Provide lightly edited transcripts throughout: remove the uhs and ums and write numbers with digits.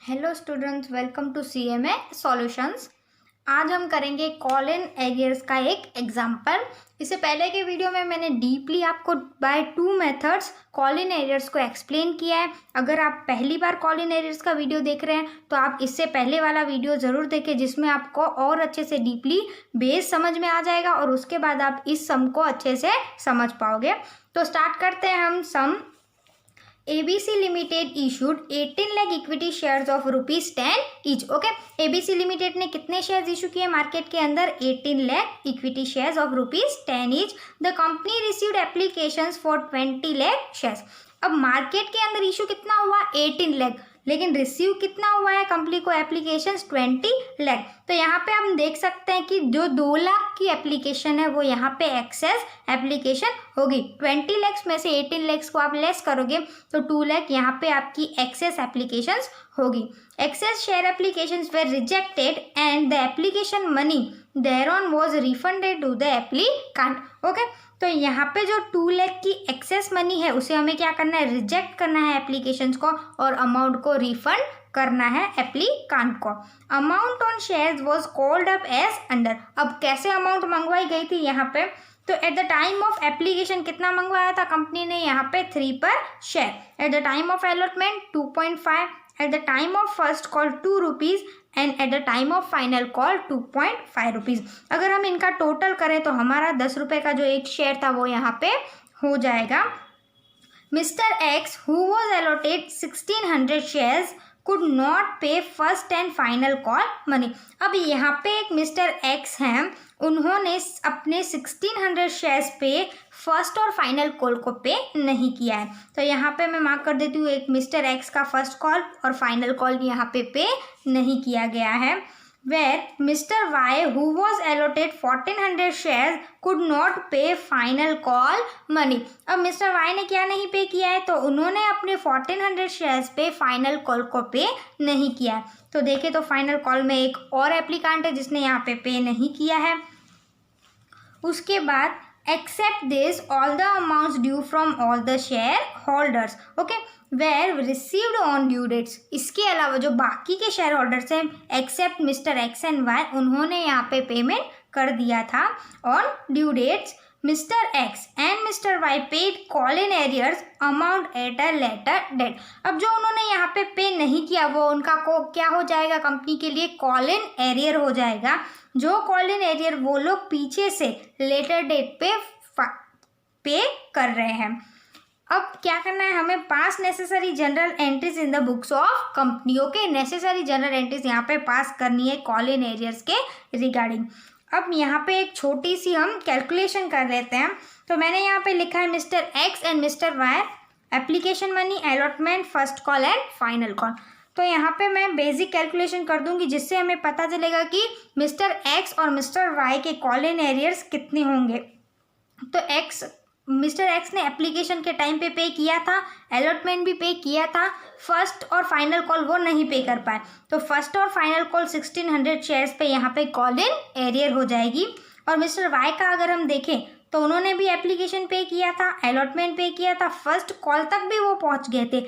Hello students, welcome to CMA solutions. आज हम करेंगे कॉल इन एरियर्स का एक एग्जाम्पल। इससे पहले के वीडियो में मैंने डीपली आपको by 2 methods call in arrears को एक्सप्लेन किया है। अगर आप पहली बार कॉल इन एरियर्स का वीडियो देख रहे हैं तो आप इससे पहले वाला वीडियो ज़रूर देखें, जिसमें आपको और अच्छे से डीपली बेस समझ में आ जाएगा और उसके बाद आप इस सम को अच्छे से समझ पाओगे। तो स्टार्ट करते हैं हम सम। ABC Limited issued 18 lakh equity shares of ₹10 each। Okay, ABC Limited ने कितने शेयर्स इशू किए मार्केट के अंदर? 18 lakh equity shares of ₹10 each। The company received applications for 20 lakh shares। अब मार्केट के अंदर इशू कितना हुआ? 18 लाख, लेकिन रिसीव कितना हुआ है कंपनी को एप्लीकेशंस? 20 लाख। तो यहाँ पे हम देख सकते हैं कि जो 2 लाख की एप्लीकेशन है वो यहाँ पे एक्सेस एप्लीकेशन होगी। 20 लैक्स में से 18 लैक्स को आप लेस करोगे तो 2 लाख यहाँ पे आपकी एक्सेस एप्लीकेशंस होगी। Access share applications were rejected and the application money thereon was refunded to the applicant। Okay, तो यहाँ पे जो 2 लाख की एक्सेस मनी है उसे हमें क्या करना है? रिजेक्ट करना है एप्लीकेशंस को और अमाउंट को रिफंड करना है एप्लीकांट को। Amount on shares was called up as under. अब कैसे अमाउंट मंगवाई गई थी यहाँ पे? तो at the time of application कितना मंगवाया था कंपनी ने? यहाँ पे 3 पर share. At the time of allotment 2.5। At the time of first call 2 rupees and at the time of final call 2.5 rupees. अगर हम इनका टोटल करें तो हमारा 10 रुपये का जो एक शेयर था वो यहाँ पे हो जाएगा। Mister x who was allotted 1600 shares could not pay first and final call money। अब यहाँ पे एक मिस्टर एक्स हैं, उन्होंने अपने 1600 शेयर्स पे फर्स्ट और फाइनल कॉल को पे नहीं किया है। तो यहाँ पे मैं मार्क कर देती हूँ, एक मिस्टर एक्स का फर्स्ट कॉल और फाइनल कॉल यहाँ पे नहीं किया गया है। Where Mr. Y, who was allotted 1400 shares, could not pay final call money। अब मिस्टर वाई ने क्या नहीं पे किया है? तो उन्होंने अपने 1400 शेयर्स पे फाइनल कॉल को पे नहीं किया है। तो देखें तो फाइनल कॉल में एक और एप्लीकांट है जिसने यहाँ पे नहीं किया है। उसके बाद except this all the amounts due from all the share holders. Okay, were received on due dates. इसके अलावा जो बाकी के शेयर होल्डर्स हैं except mister X and Y, उन्होंने यहाँ पे पेमेंट कर दिया था on due dates. Mister X and mister Y paid call in arrears amount at a later date. अब जो उन्होंने यहाँ पे नहीं किया वो उनका को क्या हो जाएगा? कंपनी के लिए कॉल इन एरियर हो जाएगा। जो कॉल इन एरियर वो लोग पीछे से लेटर डेट पे कर रहे हैं। अब क्या करना है हमें? पास necessary general entries in the books of company. Okay, necessary general entries यहाँ पे पास करनी है कॉल इन एरियर्स के रिगार्डिंग। अब यहाँ पे एक छोटी सी हम कैलकुलेशन कर लेते हैं। तो मैंने यहाँ पे लिखा है mister X and mister Y application money, allotment, first call and final call. तो यहाँ पे मैं बेसिक कैलकुलेशन कर दूंगी जिससे हमें पता चलेगा कि मिस्टर एक्स और मिस्टर वाई के कॉल इन एरियर्स कितने होंगे। तो मिस्टर एक्स ने एप्लीकेशन के टाइम पे किया था, अलॉटमेंट भी पे किया था, फर्स्ट और फाइनल कॉल वो नहीं पे कर पाए। तो फर्स्ट और फाइनल कॉल 1600 शेयर्स पे यहाँ पे कॉल इन एरियर हो जाएगी। और मिस्टर वाई का अगर हम देखें तो उन्होंने भी एप्लीकेशन पे किया था, अलॉटमेंट पे किया था, फर्स्ट कॉल तक भी वो पहुँच गए थे,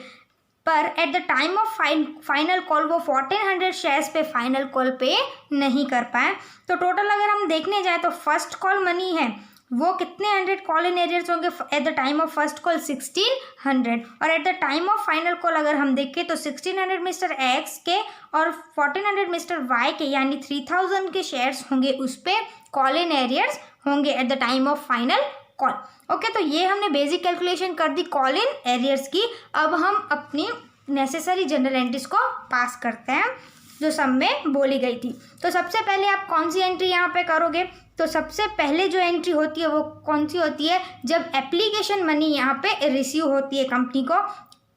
पर eight the time of final call वो 1400 शेयर्स पे फाइनल कॉल पे नहीं कर पाए। तो टोटल अगर हम देखने जाए तो फर्स्ट कॉल मनी है वो कितने 100 कॉल इन एरियर्स होंगे? Eight the time of first call 1600 और at the time of final call अगर हम देखें तो 1600 मिस्टर एक्स के और 1400 मिस्टर वाई के, यानी 3000 के शेयर्स होंगे, उस पर कॉल इन एरियर्स होंगे eight the time of final call. Okay, तो ये हमने बेसिक कैलकुलेशन कर दी कॉल इन एरियर्स की। अब हम अपनी नेसेसरी जनरल एंट्रीज को पास करते हैं जो सम में बोली गई थी। तो सबसे पहले आप कौन सी एंट्री यहाँ पे करोगे? तो सबसे पहले जो एंट्री होती है वो कौन सी होती है? जब एप्लीकेशन मनी यहाँ पे रिसीव होती है कंपनी को।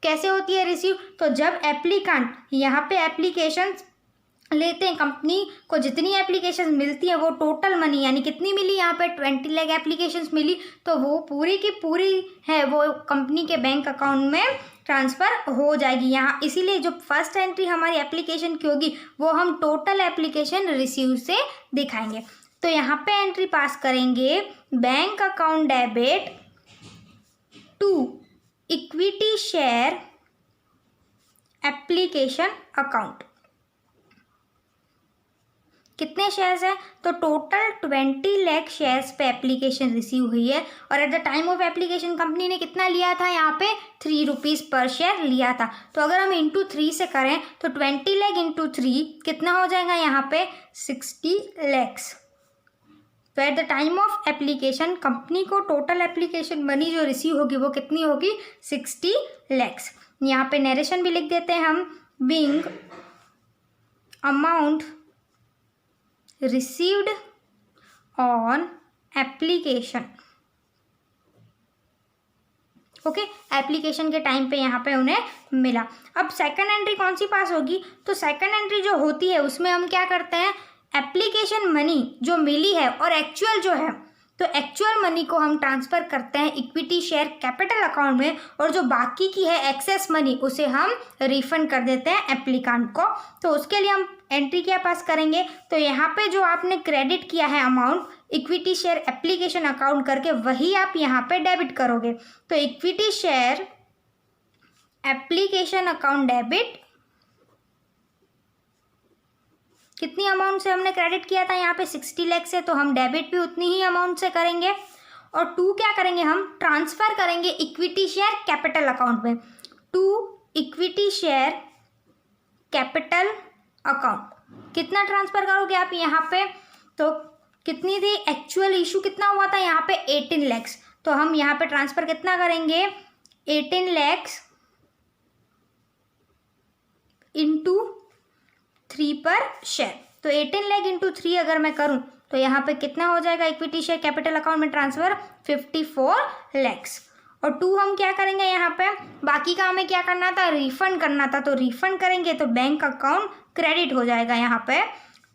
कैसे होती है रिसीव? तो जब एप्लीकांट यहाँ पे एप्लीकेशन लेते हैं, कंपनी को जितनी एप्लीकेशन मिलती है वो टोटल मनी यानी कितनी मिली? यहाँ पे 20 लाख एप्लीकेशंस मिली, तो वो पूरी की पूरी है वो कंपनी के बैंक अकाउंट में ट्रांसफ़र हो जाएगी यहाँ। इसीलिए जो फर्स्ट एंट्री हमारी एप्लीकेशन की होगी वो हम टोटल एप्लीकेशन रिसीव से दिखाएंगे। तो यहाँ पे एंट्री पास करेंगे bank account debit to equity share application account. कितने शेयर्स हैं? तो टोटल 20 लाख शेयर्स पे एप्लीकेशन रिसीव हुई है और at the time of application company ने कितना लिया था? यहाँ पे 3 रुपीज़ पर शेयर लिया था। तो अगर हम इंटू 3 से करें तो 20 लाख इंटू 3 कितना हो जाएगा? यहाँ पे 60 लैक्स। तो at the time of application company को टोटल एप्लीकेशन मनी जो रिसीव होगी वो कितनी होगी? 60 लैक्स। यहाँ पे नरेशन भी लिख देते हैं हम, being amount received on application। Okay, application के टाइम पे यहाँ पे उन्हें मिला। अब सेकंड एंट्री कौन सी पास होगी? तो सेकंड एंट्री जो होती है उसमें हम क्या करते हैं, एप्लीकेशन मनी जो मिली है और एक्चुअल जो है, तो एक्चुअल मनी को हम ट्रांसफ़र करते हैं इक्विटी शेयर कैपिटल अकाउंट में और जो बाकी की है एक्सेस मनी उसे हम रिफंड कर देते हैं एप्लीकांट को। तो उसके लिए हम एंट्री क्या पास करेंगे? तो यहाँ पे जो आपने क्रेडिट किया है amount equity share application account करके वही आप यहाँ पे डेबिट करोगे। तो equity share application account debit, कितनी अमाउंट से हमने क्रेडिट किया था? यहाँ पे 60 लाख से, तो हम डेबिट भी उतनी ही अमाउंट से करेंगे। और 2 क्या करेंगे? हम ट्रांसफ़र करेंगे इक्विटी शेयर कैपिटल अकाउंट में। 2 इक्विटी शेयर कैपिटल अकाउंट कितना ट्रांसफ़र करोगे आप यहाँ पे? तो कितनी थी एक्चुअल इशू, कितना हुआ था यहाँ पे? 18 लैक्स। तो हम यहाँ पे ट्रांसफ़र कितना करेंगे? 18 लैक्स इंटू 3 पर शेयर। तो 18 लाख इंटू 3 अगर मैं करूं तो यहाँ पे कितना हो जाएगा इक्विटी शेयर कैपिटल अकाउंट में ट्रांसफ़र? 54 लैक्स। और 2 हम क्या करेंगे यहाँ पे? बाकी का हमें क्या करना था? रिफंड करना था। तो रिफंड करेंगे तो बैंक अकाउंट क्रेडिट हो जाएगा यहाँ पे।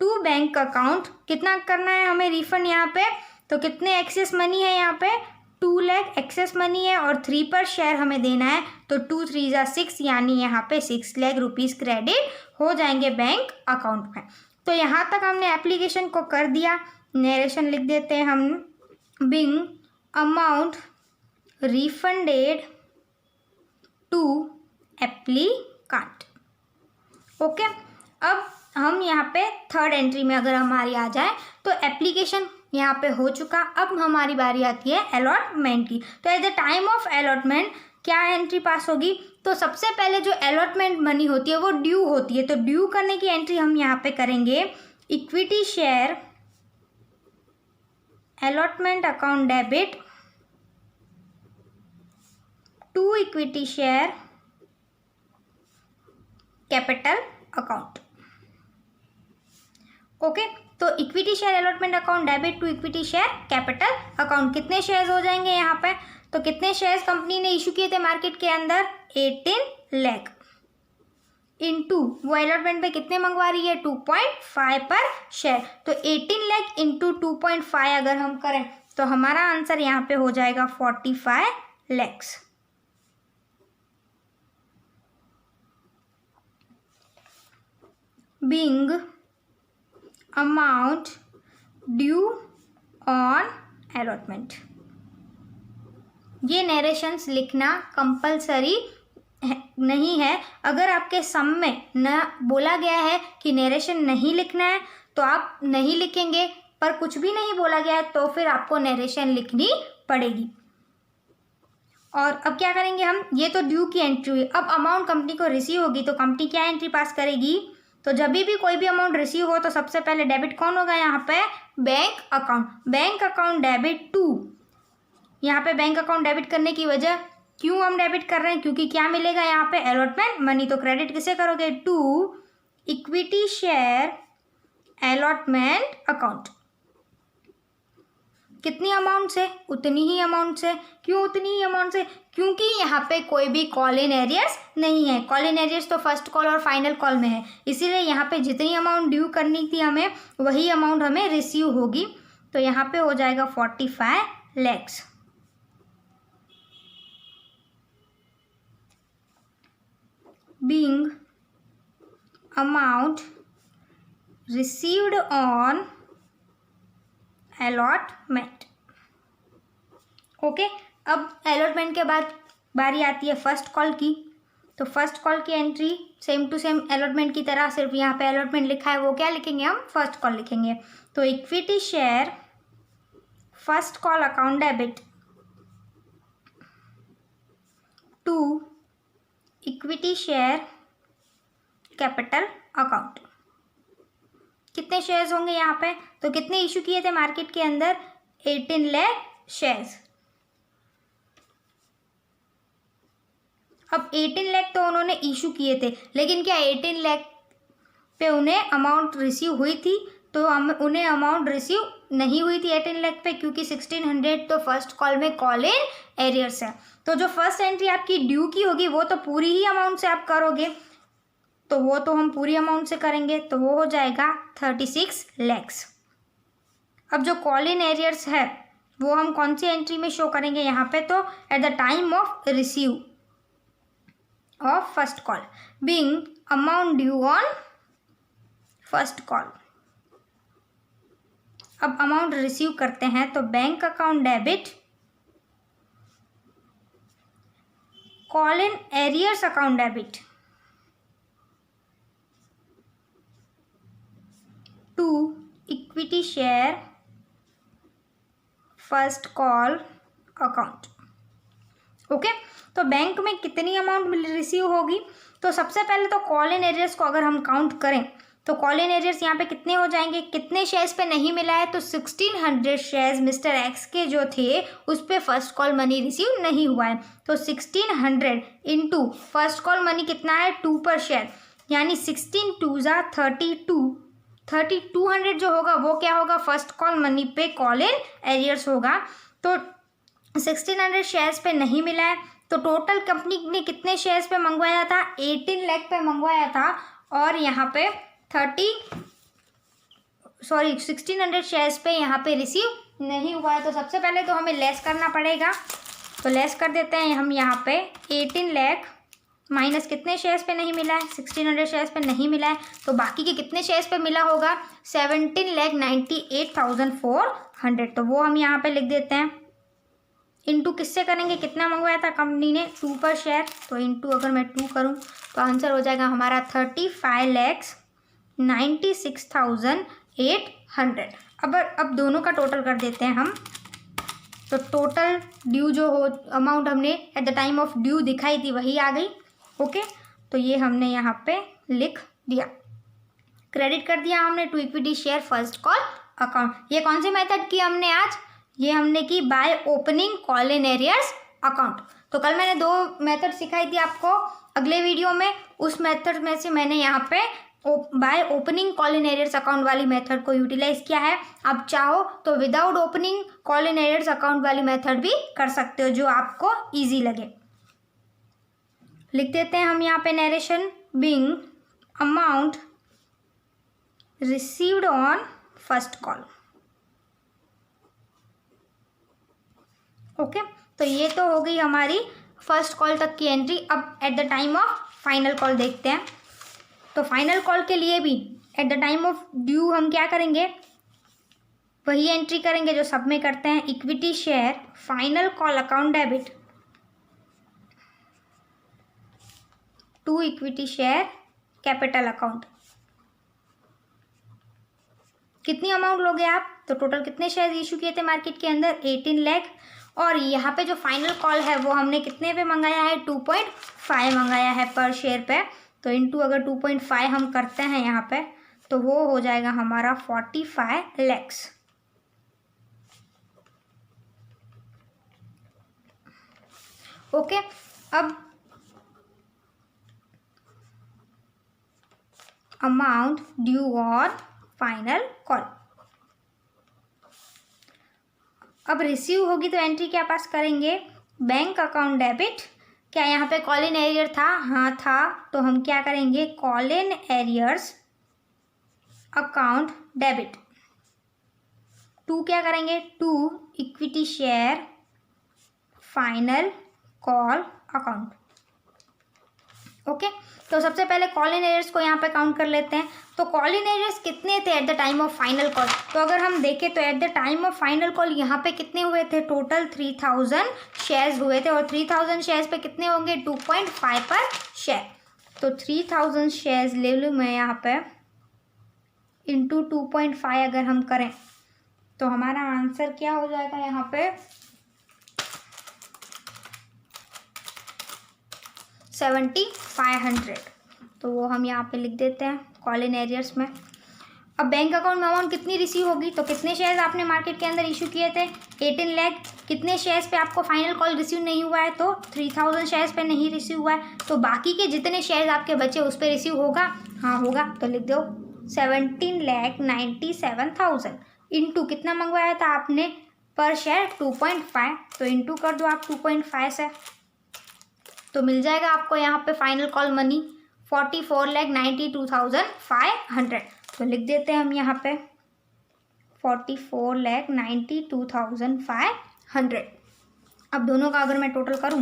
2 बैंक अकाउंट कितना करना है हमें रिफंड यहाँ पे? तो कितने एक्सेस मनी है यहाँ पे? 2 लाख एक्सेस मनी है और 3 पर शेयर हमें देना है। तो 2 3 जा 6, यानी यहाँ पे 6 लाख रुपीज़ क्रेडिट हो जाएंगे बैंक अकाउंट में। तो यहाँ तक हमने एप्लीकेशन को कर दिया। नरेशन लिख देते हैं हम, being amount refunded to applicant. Okay, अब हम यहाँ पे थर्ड एंट्री में अगर हमारी आ जाए तो एप्लीकेशन यहाँ पे हो चुका। अब हमारी बारी आती है अलॉटमेंट की। तो at the time of allotment क्या एंट्री पास होगी? तो सबसे पहले जो अलॉटमेंट मनी होती है वो ड्यू होती है। तो ड्यू करने की एंट्री हम यहाँ पे करेंगे equity share allotment account debit to equity share capital account. Okay, तो equity share allotment account debit to equity share capital account, कितने शेयर्स हो जाएंगे यहाँ पे? तो कितने शेयर्स कंपनी ने इशू किए थे मार्केट के अंदर? 18 लाख इंटू वो अलॉटमेंट पे कितने मंगवा रही है? 2.5 पर शेयर। तो 18 लाख इंटू 2.5 अगर हम करें तो हमारा आंसर यहाँ पे हो जाएगा 45 lakhs. Being amount due on allotment. ये नरेशंस लिखना कंपलसरी नहीं है। अगर आपके सम में न बोला गया है कि नरेशन नहीं लिखना है तो आप नहीं लिखेंगे, पर कुछ भी नहीं बोला गया है तो फिर आपको नरेशन लिखनी पड़ेगी। और अब क्या करेंगे हम? ये तो ड्यू की एंट्री हुई। अब अमाउंट कंपनी को रिसीव होगी तो कंपनी क्या एंट्री पास करेगी? तो जब भी कोई भी अमाउंट रिसीव हो तो सबसे पहले डेबिट कौन होगा यहाँ पे? Bank account. Bank account debit to, यहाँ पे बैंक अकाउंट डेबिट करने की वजह क्यों हम डेबिट कर रहे हैं? क्योंकि क्या मिलेगा यहाँ पे? Allotment money. तो क्रेडिट किसे करोगे? To equity share allotment account. कितनी अमाउंट से? उतनी ही अमाउंट से। क्यों उतनी ही अमाउंट से? क्योंकि यहाँ पे कोई भी कॉल इन एरियर्स नहीं है। कॉल इन एरियर्स तो फर्स्ट कॉल और फाइनल कॉल में है, इसीलिए यहाँ पे जितनी अमाउंट ड्यू करनी थी हमें वही अमाउंट हमें रिसीव होगी। तो यहाँ पे हो जाएगा 45 lakhs. Being amount received on allotment. Okay, अब अलॉटमेंट के बाद बारी आती है फर्स्ट कॉल की। तो फर्स्ट कॉल की entry same to same allotment की तरह, सिर्फ यहाँ पे अलॉटमेंट लिखा है, वो क्या लिखेंगे हम, फर्स्ट कॉल लिखेंगे। तो equity share first call account debit to equity share capital account. कितने शेयर्स होंगे यहाँ पे, तो कितने इशू किए थे मार्केट के अंदर, 18 लाख शेयर्स। अब 18 लाख तो उन्होंने इशू किए थे, लेकिन क्या 18 लाख पे उन्हें अमाउंट रिसीव हुई थी, तो उन्हें अमाउंट रिसीव नहीं हुई थी 18 लाख पे, क्योंकि 1600 तो फर्स्ट कॉल में कॉल इन एरियर्स है। तो जो फर्स्ट एंट्री आपकी ड्यू की होगी वो तो पूरी ही अमाउंट से आप करोगे, तो वो तो हम पूरी अमाउंट से करेंगे, तो वो हो जाएगा 36 लैक्स। अब जो कॉल इन एरियर्स है वो हम कौन सी एंट्री में शो करेंगे यहाँ पे, तो at the time of receive of first call being amount due on first call. अब अमाउंट रिसीव करते हैं तो bank account debit call in arrears account debit to equity share first call account. Okay, तो bank में कितनी amount receive होगी, तो सबसे पहले तो कॉल इन एरियर्स को अगर हम काउंट करें तो कॉल इन एरियर्स यहाँ पे कितने हो जाएंगे, कितने शेयर्स पे नहीं मिला है, तो 1600 शेयर्स मिस्टर एक्स के जो थे उस पर फर्स्ट कॉल मनी रिसीव नहीं हुआ है। तो 1600 इंटू फर्स्ट कॉल मनी कितना है, 2 पर शेयर, यानी 16 2 जा 3200 जो होगा वो क्या होगा, फर्स्ट कॉल मनी पे कॉल इन एरियर्स होगा। तो 1600 शेयर्स पे नहीं मिला है, तो टोटल कंपनी ने कितने शेयर्स पे मंगवाया था, 18 लाख पे मंगवाया था, और यहाँ पे 1600 शेयर्स पे यहाँ पे रिसीव नहीं हुआ है। तो सबसे पहले तो हमें लेस करना पड़ेगा, तो लेस कर देते हैं हम यहाँ पे 18 लाख माइनस कितने शेयर्स पे नहीं मिला है, 1600 शेयर्स पे नहीं मिला है, तो बाकी के कितने शेयर्स पे मिला होगा, 17,98,400। तो वो हम यहाँ पे लिख देते हैं, इंटू किससे करेंगे, कितना मंगवाया था कंपनी ने, 2 पर शेयर, तो इंटू अगर मैं 2 करूँ तो आंसर हो जाएगा हमारा 35,96,800। अब दोनों का टोटल कर देते हैं हम, तो टोटल ड्यू जो हो अमाउंट हमने eight the time of due दिखाई थी वही आ गई। ओके, तो ये हमने यहाँ पे लिख दिया, क्रेडिट कर दिया हमने to equity share first call account. ये कौन सी मेथड की हमने आज, ये हमने की by opening call in arrears account. तो कल मैंने 2 मेथड सिखाई थी आपको अगले वीडियो में, उस मेथड में से मैंने यहाँ पे by opening call in arrears account वाली मेथड को यूटिलाइज किया है। आप चाहो तो without opening call in arrears account वाली मेथड भी कर सकते हो, जो आपको ईजी लगे। लिख देते हैं हम यहाँ पे narration being amount received on first call. Okay, तो ये तो हो गई हमारी फर्स्ट कॉल तक की एंट्री। अब eight the time of final call देखते हैं, तो फाइनल कॉल के लिए भी eight the time of due हम क्या करेंगे, वही एंट्री करेंगे जो सब में करते हैं, equity share final call account debit to equity share capital account. कितनी अमाउंट लोगे आप, तो टोटल कितने शेयर इशू किए थे मार्केट के अंदर, 18 लाख, और यहाँ पे जो फाइनल कॉल है वो हमने कितने पे मंगाया है, 2.5 मंगाया है पर शेयर पे, तो इनटू अगर 2.5 हम करते हैं यहाँ पे तो वो हो जाएगा हमारा 45 लैक्स। ओके, अब amount due on final call, अब रिसीव होगी तो एंट्री क्या पास करेंगे, बैंक अकाउंट डेबिट, क्या यहाँ पे कॉल इन एरियर था, हाँ था, तो हम क्या करेंगे, call in arrears account debit to क्या करेंगे, to equity share final call account. Okay, तो सबसे पहले कॉल इन एरियर्स को यहाँ पे काउंट कर लेते हैं। तो कॉल इन एरियर्स कितने थे eight the time of final call? तो अगर हम देखें तो at the time of final call यहाँ पे कितने हुए थे? टोटल 3000 शेयर्स हुए थे, और 3000 शेयर्स पे कितने होंगे? 2.5 पर शेयर। तो 3000 शेयर्स ले लूँ मैं यहाँ पे, इंटू 2.5 अगर हम करें तो हमारा आंसर क्या हो जाएगा यहाँ पे? 7500। तो वो हम यहाँ पे लिख देते हैं कॉल इन एरियर्स में। अब बैंक अकाउंट में अमाउंट कितनी रिसीव होगी? तो कितने शेयर्स आपने मार्केट के अंदर इशू किए थे? 18 लाख। कितने शेयर्स पे आपको फाइनल कॉल रिसीव नहीं हुआ है? तो 3000 शेयर्स पे नहीं रिसीव हुआ है। तो बाकी के जितने शेयर्स आपके बचे उस पर रिसीव होगा? हाँ होगा। तो लिख दो 17,97,000 इंटू कितना मंगवाया था आपने पर शेयर? 2.5। तो इंटू कर दो आप 2.5 से, तो मिल जाएगा आपको यहाँ पे फाइनल कॉल मनी 44,92,500। तो लिख देते हैं हम यहाँ पे 44,92,500। अब दोनों का अगर मैं टोटल करूँ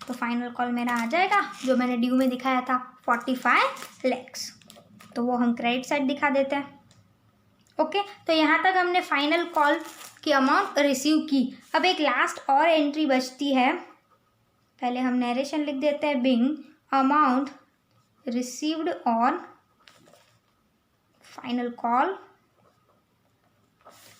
तो फाइनल कॉल मेरा आ जाएगा, जो मैंने ड्यू में दिखाया था 45 लाख। तो वो हम क्रेडिट साइड दिखा देते हैं। ओके, तो यहाँ तक हमने फाइनल कॉल की अमाउंट रिसीव की। अब एक लास्ट और एंट्री बचती है, पहले हम नरेशन लिख देते हैं, Bing amount received on final call.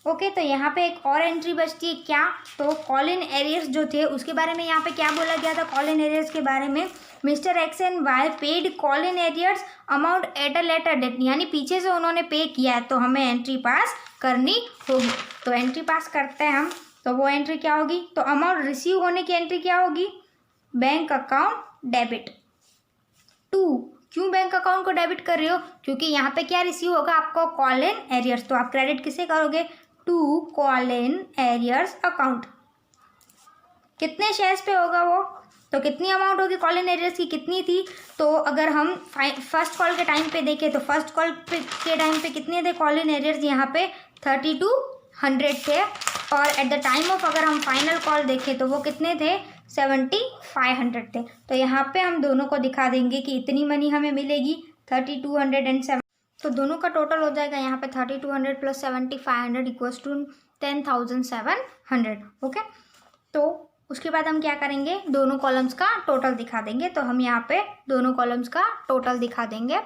Okay, तो यहाँ पे एक और एंट्री बचती है क्या? तो कॉल इन एरियर्स जो थे उसके बारे में यहाँ पे क्या बोला गया था? कॉल इन एरियर्स के बारे में, mister X and Y paid call in arrears amount at a later date, यानी पीछे से उन्होंने पे किया है तो हमें एंट्री पास करनी होगी। तो एंट्री पास करते हैं हम, तो वो एंट्री क्या होगी? तो अमाउंट रिसीव होने की एंट्री क्या होगी? Bank account debit to. क्यों बैंक अकाउंट को डेबिट कर रहे हो? क्योंकि यहाँ पे क्या रिसीव होगा आपको? Call in arrears. तो आप क्रेडिट किसे करोगे? To call in arrears account. कितने शेयर्स पे होगा वो? तो कितनी अमाउंट होगी कॉल इन एरियर्स की? कितनी थी? तो अगर हम फर्स्ट कॉल के टाइम पे देखें तो फर्स्ट कॉल के टाइम पे कितने थे कॉल इन एरियर्स? यहाँ पे 3200 थे। और एट द टाइम ऑफ अगर हम फाइनल कॉल देखें तो वो कितने थे? 7500 थे। तो यहाँ पे हम दोनों को दिखा देंगे कि इतनी मनी हमें मिलेगी 3207। तो दोनों का टोटल हो जाएगा यहाँ पे 3200 प्लस 7500 इक्वल्स टू 10,700। ओके, तो उसके बाद हम क्या करेंगे? दोनों कॉलम्स का टोटल दिखा देंगे। तो हम यहाँ पे दोनों कॉलम्स का टोटल दिखा देंगे।